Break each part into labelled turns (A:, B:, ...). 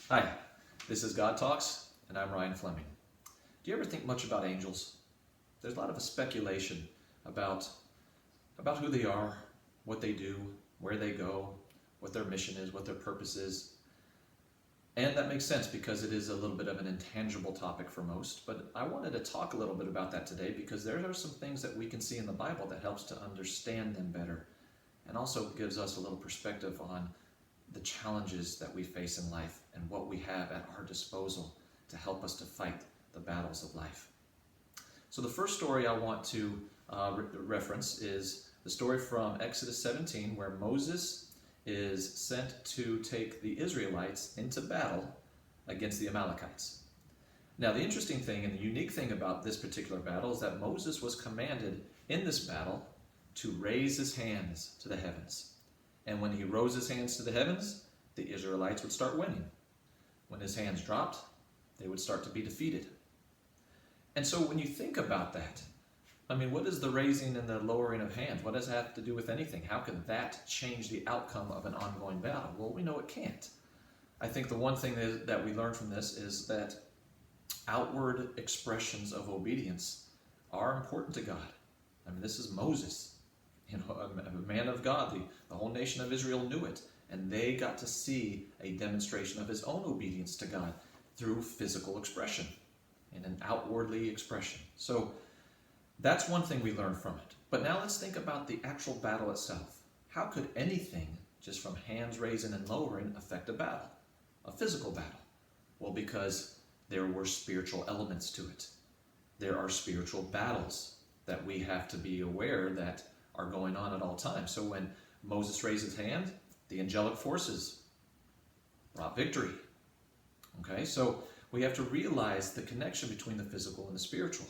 A: Hi, this is God Talks, and I'm Ryan Fleming. Do you ever think much about angels? There's a lot of speculation about, about who they are, what they do, where they go, what their mission is, what their purpose is. And that makes sense because it is a little bit of an intangible topic for most. But I wanted to talk a little bit about that today because there are some things that we can see in the Bible that helps to understand them better and also gives us a little perspective on the challenges that we face in life and what we have at our disposal to help us to fight the battles of life. So the first story I want to reference is the story from Exodus 17 where Moses is sent to take the Israelites into battle against the Amalekites. Now the interesting thing and the unique thing about this particular battle is that Moses was commanded in this battle to raise his hands to the heavens. And when he rose his hands to the heavens, the Israelites would start winning. When his hands dropped, they would start to be defeated. And so when you think about that, what is the raising and the lowering of hands? What does that have to do with anything? How can that change the outcome of an ongoing battle? Well, we know it can't. I think the one thing that we learn from this is that outward expressions of obedience are important to God. This is Moses. A man of God, the whole nation of Israel knew it, and they got to see a demonstration of his own obedience to God through physical expression and an outwardly expression. So that's one thing we learn from it. But now let's think about the actual battle itself. How could anything just from hands raising and lowering affect a battle, a physical battle? Well, because there were spiritual elements to it. There are spiritual battles that we have to be aware that are going on at all times. So when Moses raised his hand, the angelic forces brought victory. Okay, so we have to realize the connection between the physical and the spiritual.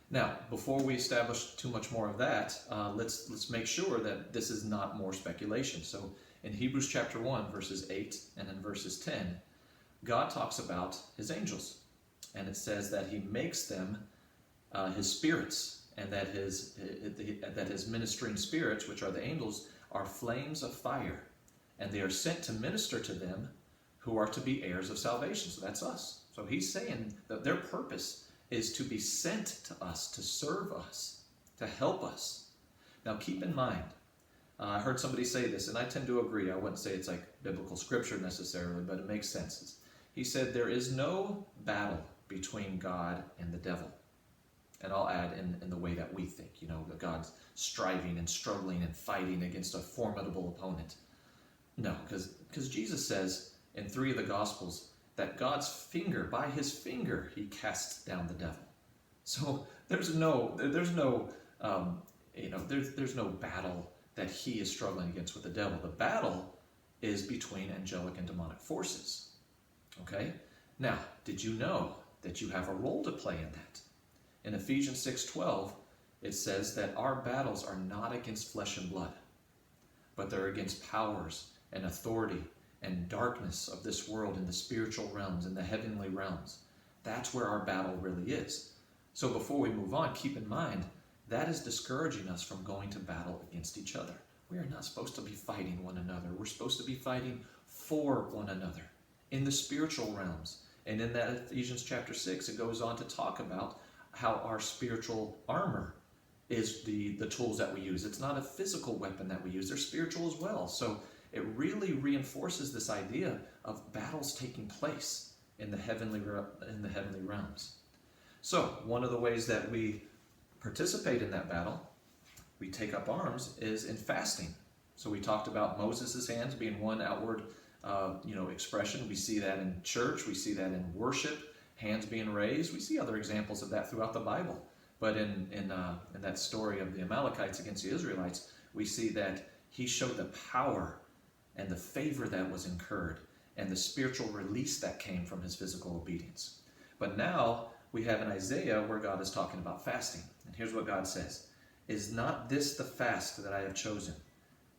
A: Now, before we establish too much more of that, let's make sure that this is not more speculation. So in Hebrews chapter 1, verses 8 and in verses 10, God talks about his angels. And it says that he makes them his spirits, and that his ministering spirits, which are the angels, are flames of fire, and they are sent to minister to them who are to be heirs of salvation. So that's us. So he's saying that their purpose is to be sent to us, to serve us, to help us. Now keep in mind, I heard somebody say this, and I tend to agree. I wouldn't say it's like biblical scripture necessarily, but it makes sense. He said there is no battle between God and the devil. And I'll add in the way that we think, that God's striving and struggling and fighting against a formidable opponent. No, because Jesus says in 3 of the Gospels that God's finger, by his finger, he casts down the devil. So there's no battle that he is struggling against with the devil. The battle is between angelic and demonic forces. Okay? Now, did you know that you have a role to play in that? In Ephesians 6:12, it says that our battles are not against flesh and blood, but they're against powers and authority and darkness of this world in the spiritual realms, in the heavenly realms. That's where our battle really is. So before we move on, keep in mind, that is discouraging us from going to battle against each other. We are not supposed to be fighting one another. We're supposed to be fighting for one another in the spiritual realms. And in that Ephesians chapter 6, it goes on to talk about how our spiritual armor is the tools that we use. It's not a physical weapon that we use. They're spiritual as well. So it really reinforces this idea of battles taking place in the heavenly realms. So one of the ways that we participate in that battle, we take up arms, is in fasting. So we talked about Moses' hands being one outward expression. We see that in church. We see that in worship. Hands being raised. We see other examples of that throughout the Bible. But in that story of the Amalekites against the Israelites, we see that he showed the power and the favor that was incurred and the spiritual release that came from his physical obedience. But now we have in Isaiah where God is talking about fasting. And here's what God says. Is not this the fast that I have chosen?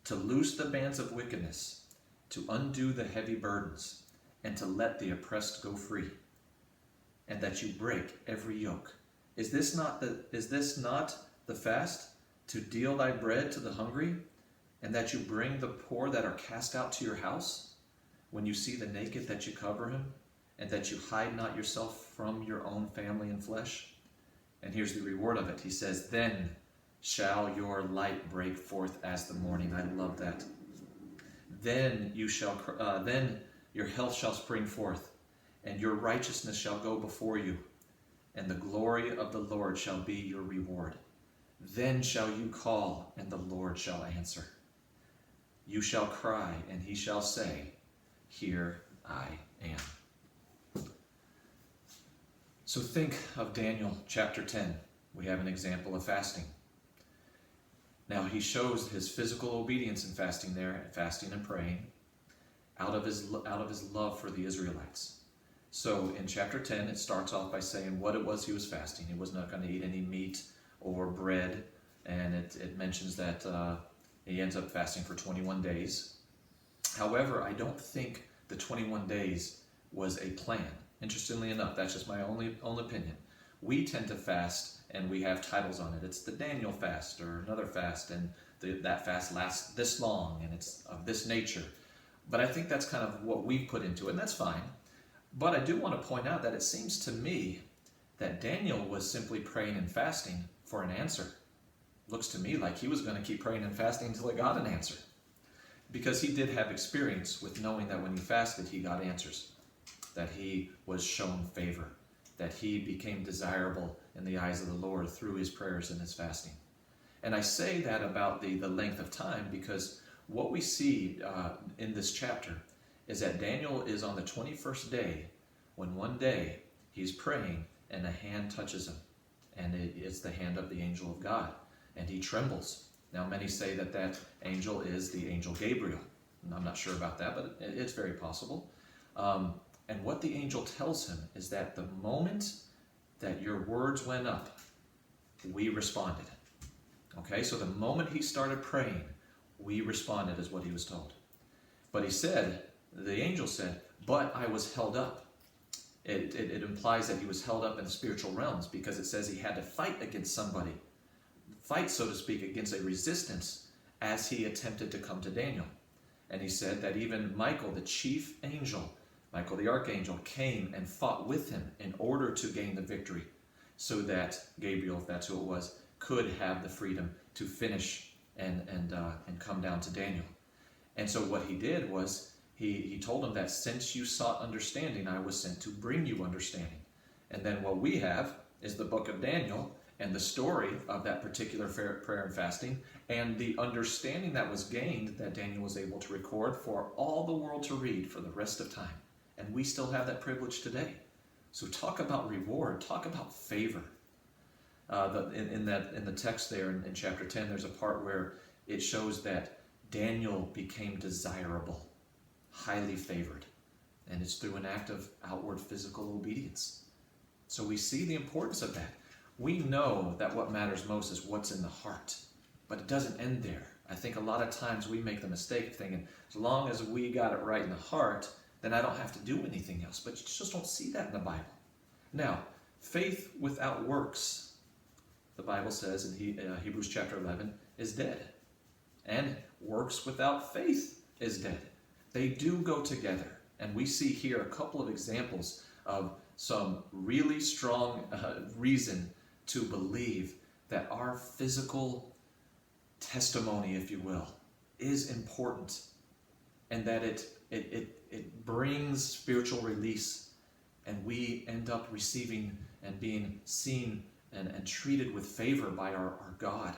A: To loose the bands of wickedness, to undo the heavy burdens, and to let the oppressed go free, and that you break every yoke. Is this not the fast, to deal thy bread to the hungry, and that you bring the poor that are cast out to your house? when you see the naked that you cover him, and that you hide not yourself from your own family and flesh? And here's the reward of it. He says, then shall your light break forth as the morning. I love that. Then your health shall spring forth, and your righteousness shall go before you, and the glory of the Lord shall be your reward. Then shall you call, and the Lord shall answer. You shall cry, and he shall say, here I am. So think of Daniel chapter 10. We have an example of fasting. Now he shows his physical obedience in fasting there, fasting and praying, out of his love for the Israelites. So in chapter 10, it starts off by saying what it was he was fasting. He was not going to eat any meat or bread, and it mentions that he ends up fasting for 21 days. However, I don't think the 21 days was a plan. Interestingly enough, that's just my only opinion. We tend to fast, and we have titles on it. It's the Daniel fast or another fast, and that fast lasts this long, and it's of this nature. But I think that's kind of what we've put into it, and that's fine. But I do want to point out that it seems to me that Daniel was simply praying and fasting for an answer. Looks to me like he was going to keep praying and fasting until he got an answer. Because he did have experience with knowing that when he fasted, he got answers. That he was shown favor. That he became desirable in the eyes of the Lord through his prayers and his fasting. And I say that about the length of time because what we see in this chapter is that Daniel is on the 21st day when one day he's praying and a hand touches him. And it's the hand of the angel of God. And he trembles. Now many say that that angel is the angel Gabriel. And I'm not sure about that, but it's very possible. And what the angel tells him is that the moment that your words went up, we responded. Okay, so the moment he started praying, we responded is what he was told. But he said, the angel said, but I was held up. It implies that he was held up in the spiritual realms because it says he had to fight against somebody. Fight, so to speak, against a resistance as he attempted to come to Daniel. And he said that even Michael, the chief angel, Michael the archangel, came and fought with him in order to gain the victory so that Gabriel, if that's who it was, could have the freedom to finish and come down to Daniel. And so what he did was he told him that since you sought understanding, I was sent to bring you understanding. And then what we have is the book of Daniel and the story of that particular prayer and fasting and the understanding that was gained that Daniel was able to record for all the world to read for the rest of time. And we still have that privilege today. So talk about reward, talk about favor. In the text there in chapter 10, there's a part where it shows that Daniel became desirable, highly favored. And it's through an act of outward physical obedience. So we see the importance of that. We know that what matters most is what's in the heart. But it doesn't end there. I think a lot of times we make the mistake of thinking, as long as we got it right in the heart, then I don't have to do anything else. But you just don't see that in the Bible. Now, faith without works, the Bible says in Hebrews chapter 11, is dead. And works without faith is dead. They do go together. And we see here a couple of examples of some really strong reason to believe that our physical testimony, if you will, is important. And that it brings spiritual release. And we end up receiving and being seen and treated with favor by our God.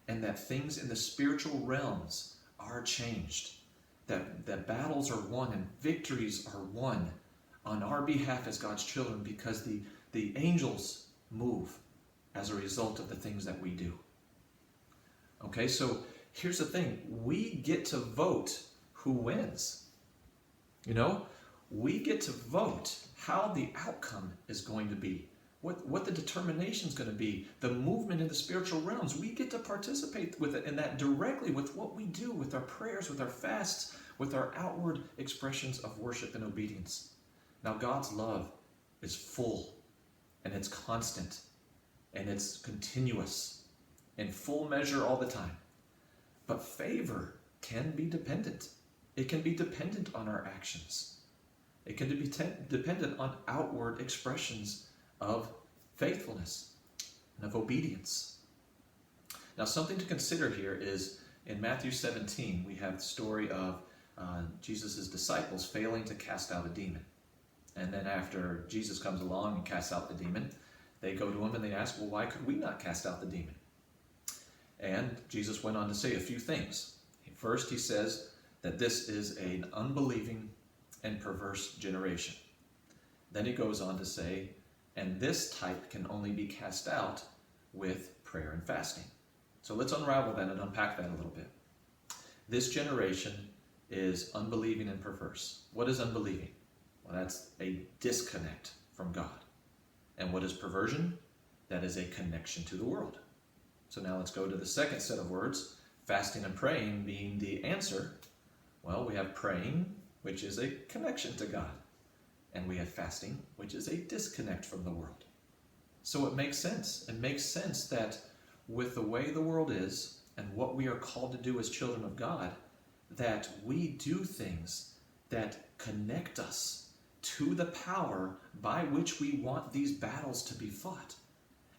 A: And that things in the spiritual realms are changed. That battles are won and victories are won on our behalf as God's children because the angels move as a result of the things that we do. Okay, so here's the thing. We get to vote who wins. You know, we get to vote how the outcome is going to be. What the determination is going to be, the movement in the spiritual realms. We get to participate with it in that directly with what we do, with our prayers, with our fasts, with our outward expressions of worship and obedience. Now, God's love is full, and it's constant, and it's continuous, in full measure all the time. But favor can be dependent. It can be dependent on our actions. It can be dependent on outward expressions of faithfulness and of obedience. Now, something to consider here is in Matthew 17, we have the story of Jesus' disciples failing to cast out a demon. And then after Jesus comes along and casts out the demon, they go to him and they ask, well, why could we not cast out the demon? And Jesus went on to say a few things. First, he says that this is an unbelieving and perverse generation. Then he goes on to say, and this type can only be cast out with prayer and fasting. So let's unravel that and unpack that a little bit. This generation is unbelieving and perverse. What is unbelieving? Well, that's a disconnect from God. And what is perversion? That is a connection to the world. So now let's go to the second set of words, fasting and praying being the answer. Well, we have praying, which is a connection to God. And we have fasting, which is a disconnect from the world. So it makes sense. It makes sense that with the way the world is and what we are called to do as children of God, that we do things that connect us to the power by which we want these battles to be fought.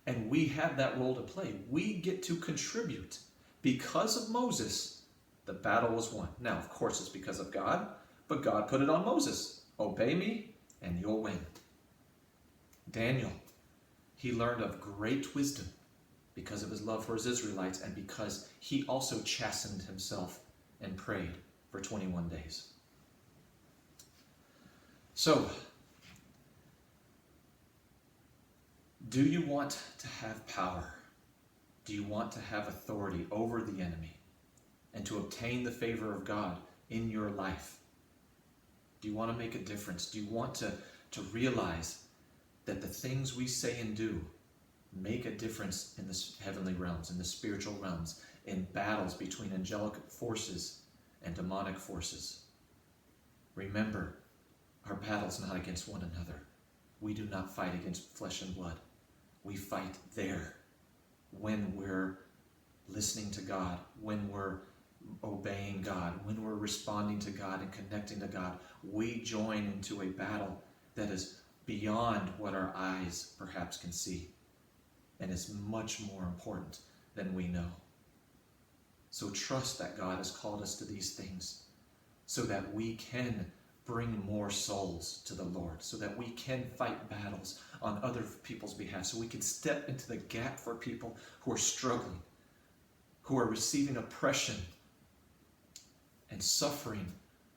A: And we have that role to play. We get to contribute. Because of Moses, the battle was won. Now, of course, it's because of God, but God put it on Moses. Obey me, and you'll win. Daniel, he learned of great wisdom because of his love for his Israelites and because he also chastened himself and prayed for 21 days. So, do you want to have power? Do you want to have authority over the enemy and to obtain the favor of God in your life? Do you want to make a difference? Do you want to realize that the things we say and do make a difference in the heavenly realms, in the spiritual realms, in battles between angelic forces and demonic forces? Remember, our battle's not against one another. We do not fight against flesh and blood. We fight there when we're listening to God, when we're obeying God, when we're responding to God and connecting to God. We join into a battle that is beyond what our eyes perhaps can see and is much more important than we know. So trust that God has called us to these things so that we can bring more souls to the Lord, so that we can fight battles on other people's behalf, so we can step into the gap for people who are struggling, who are receiving oppression and suffering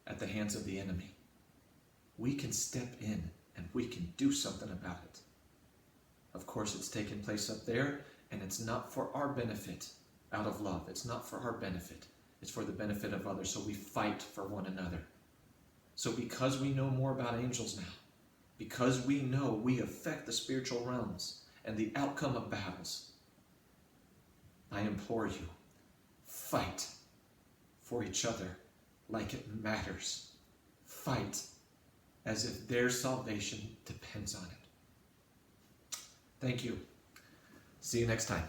A: at the hands of the enemy. We can step in and we can do something about it. Of course, it's taking place up there, and it's not for our benefit out of love. It's not for our benefit. It's for the benefit of others, so we fight for one another. So because we know more about angels now, because we know we affect the spiritual realms and the outcome of battles, I implore you, fight for each other like it matters. Fight as if their salvation depends on it. Thank you. See you next time.